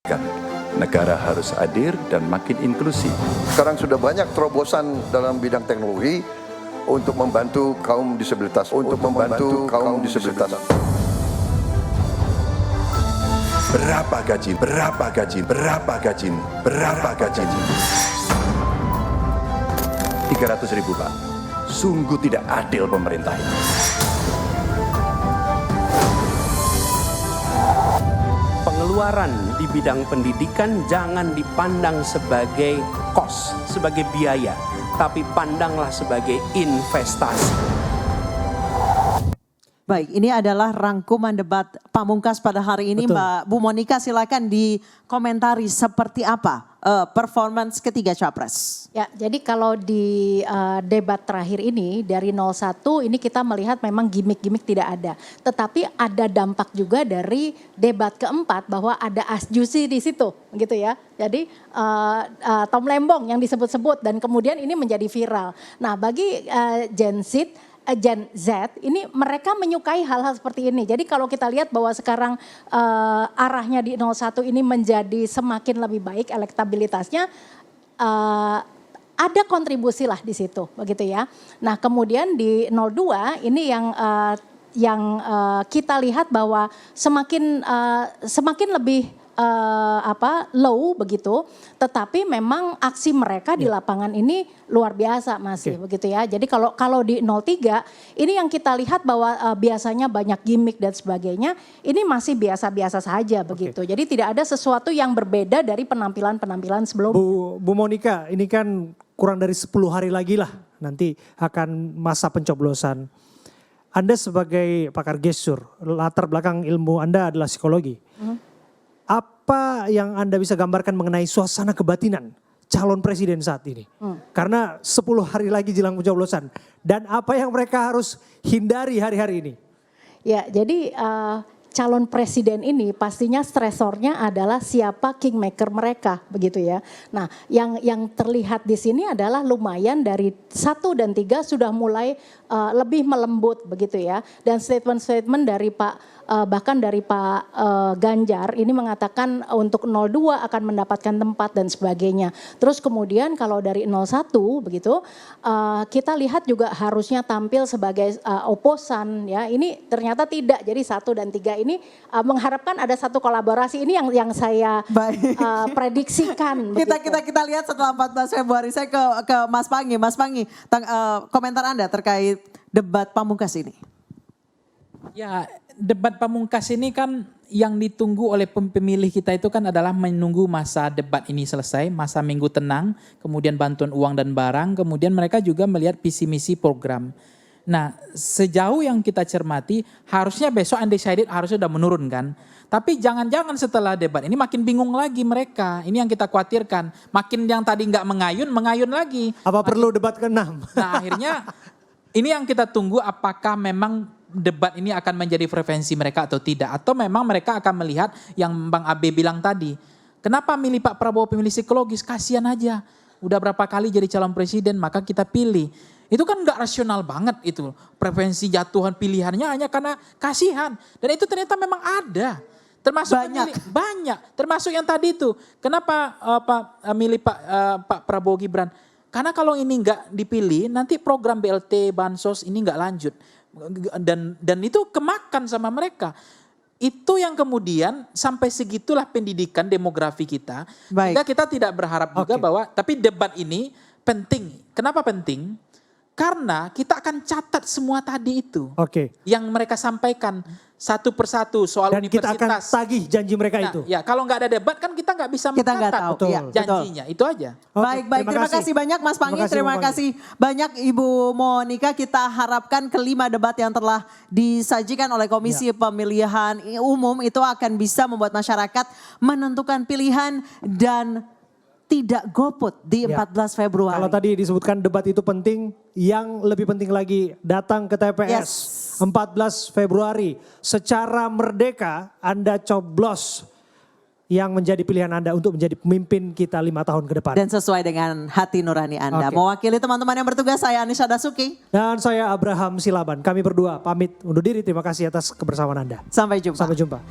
menegaskan negara harus hadir dan makin inklusif. Sekarang sudah banyak terobosan dalam bidang teknologi untuk membantu kaum disabilitas. Berapa gaji? 300.000, Pak. Sungguh tidak adil pemerintah ini. Pengeluaran di bidang pendidikan jangan dipandang sebagai cost, sebagai biaya, tapi pandanglah sebagai investasi. Baik, ini adalah rangkuman debat pamungkas pada hari ini. Betul. Mbak Bu Monika, silakan dikomentari seperti apa performance ketiga capres. Ya, jadi kalau di debat terakhir ini dari 01 ini kita melihat memang gimmick-gimmick tidak ada. Tetapi ada dampak juga dari debat keempat bahwa ada asjusi di situ, gitu ya. Jadi Tom Lembong yang disebut-sebut dan kemudian ini menjadi viral. Nah, bagi Gen Z ini mereka menyukai hal-hal seperti ini. Jadi kalau kita lihat bahwa sekarang arahnya di 01 ini menjadi semakin lebih baik elektabilitasnya, ada kontribusi lah di situ, begitu ya. Nah kemudian di 02 ini yang kita lihat bahwa semakin lebih low begitu, tetapi memang aksi mereka di lapangan ini luar biasa masih begitu ya. Jadi kalau di 03 ini yang kita lihat bahwa biasanya banyak gimmick dan sebagainya, ini masih biasa-biasa saja begitu. Jadi tidak ada sesuatu yang berbeda dari penampilan-penampilan sebelumnya. Bu Monika, ini kan kurang dari 10 hari lagi lah nanti akan masa pencoblosan. Anda sebagai pakar gestur, latar belakang ilmu Anda adalah psikologi. Apa yang Anda bisa gambarkan mengenai suasana kebatinan calon presiden saat ini? Karena 10 hari lagi jelang pencoblosan. Dan apa yang mereka harus hindari hari-hari ini? Ya, jadi calon presiden ini pastinya stresornya adalah siapa kingmaker mereka, begitu ya. Nah, yang terlihat di sini adalah lumayan dari 1 dan 3 sudah mulai lebih melembut, begitu ya. Dan statement-statement dari bahkan dari Pak Ganjar ini mengatakan untuk 02 akan mendapatkan tempat dan sebagainya. Terus kemudian kalau dari 01 begitu kita lihat juga harusnya tampil sebagai oposan ya. Ini ternyata tidak. Jadi 1 dan 3 ini mengharapkan ada satu kolaborasi ini yang saya prediksikan. Kita lihat setelah 14 Februari. Saya ke Mas Pangi. Mas Pangi, komentar Anda terkait debat pamungkas ini. Ya, debat pamungkas ini kan yang ditunggu oleh pemilih kita itu kan adalah menunggu masa debat ini selesai, masa minggu tenang, kemudian bantuan uang dan barang, kemudian mereka juga melihat visi misi program. Nah, sejauh yang kita cermati, harusnya besok undecided harusnya sudah menurun kan. Tapi jangan-jangan setelah debat ini makin bingung lagi mereka. Ini yang kita khawatirkan. Makin yang tadi nggak mengayun lagi. Apa perlu debat ke-6? Nah akhirnya ini yang kita tunggu, apakah memang debat ini akan menjadi preferensi mereka atau tidak. Atau memang mereka akan melihat yang Bang Abe bilang tadi. Kenapa milih Pak Prabowo pemilih psikologis? Kasihan aja. Udah berapa kali jadi calon presiden maka kita pilih. Itu kan gak rasional banget itu. Preferensi jatuhan pilihannya hanya karena kasihan. Dan itu ternyata memang ada. Termasuk banyak. Termasuk yang tadi itu. Kenapa milih Pak Prabowo Gibran? Karena kalau ini nggak dipilih, nanti program BLT, Bansos ini nggak lanjut. Dan itu kemakan sama mereka. Itu yang kemudian sampai segitulah pendidikan demografi kita. Sehingga kita tidak berharap juga bahwa, tapi debat ini penting. Kenapa penting? Karena kita akan catat semua tadi itu. Yang mereka sampaikan satu persatu soal dan universitas. Dan kita akan tagih janji mereka itu. Ya, kalau nggak ada debat kan kita nggak bisa mencatat janjinya. Itu aja. Baik, terima kasih banyak Mas Pangi, terima kasih banyak Ibu Monika. Kita harapkan kelima debat yang telah disajikan oleh Komisi Pemilihan Umum itu akan bisa membuat masyarakat menentukan pilihan dan tidak golput di 14 Februari. Kalau tadi disebutkan debat itu penting, yang lebih penting lagi datang ke TPS 14 Februari. Secara merdeka Anda coblos yang menjadi pilihan Anda untuk menjadi pemimpin kita 5 tahun ke depan. Dan sesuai dengan hati nurani Anda. Mewakili teman-teman yang bertugas, saya Anisha Dasuki. Dan saya Abraham Silaban. Kami berdua pamit undur diri. Terima kasih atas kebersamaan Anda. Sampai jumpa. Sampai jumpa.